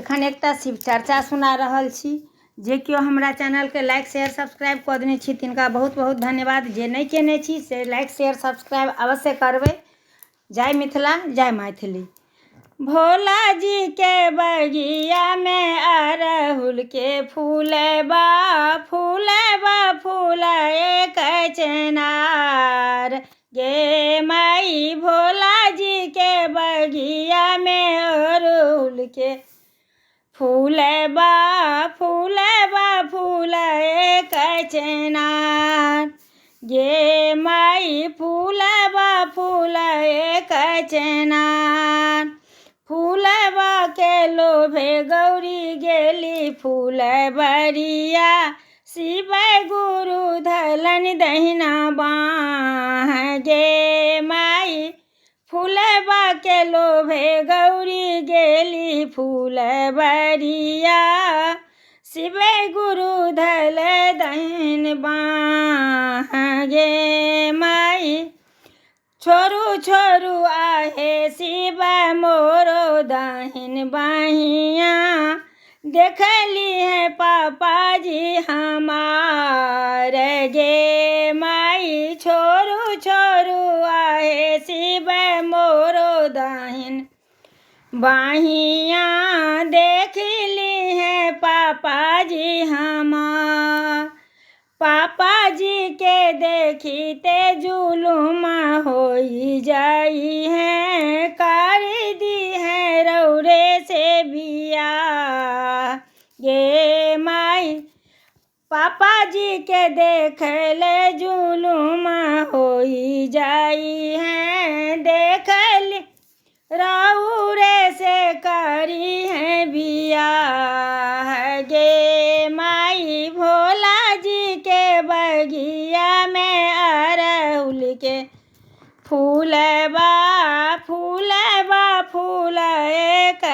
एखन एकटा शिव चर्चा सुना रहल छी। जे केओ हमरा चैनल के लाइक शेयर सब्सक्राइब कऽ देने छी तिनका बहुत बहुत धन्यवाद। जे नहीं केने छी से लाइक शेयर सब्सक्राइब अवश्य करबै। जय मिथिला जय मैथिली। भोला जी के बगिया में अरहुल के फूलबा फूल एक चनार गे माई। भोला जी के बगिया में अरहुल के फूलबा फूल एक चनार गे माई। फूलबा फूल एक चनार। फूलबा के लोभे गौरी गेली फूल बरिया शिव गुरु धलन दहिना बाह गे माई। फूलबा के लोभे गौरी गेली फूल बरिया शिव गुरु धल दहिन बाह गे माई। छोरू छोरू आहे शिव मोरो दहिन बाहिया देखली है पापा जी हमार गे माई। छोरू छोरू आहे शिव मोरो दहिन बाहिया देखली है पापा जी हमार। पापा जी के देखीते जुलुम होई जाई है कारी दी है रौरे से बिया गे माई। पापा जी के देखले जुलुम होई जाई है देखली रौरे से करी है बिया गे माई। भोला जी के बगिया में अरहुल के फूलबा फूल एक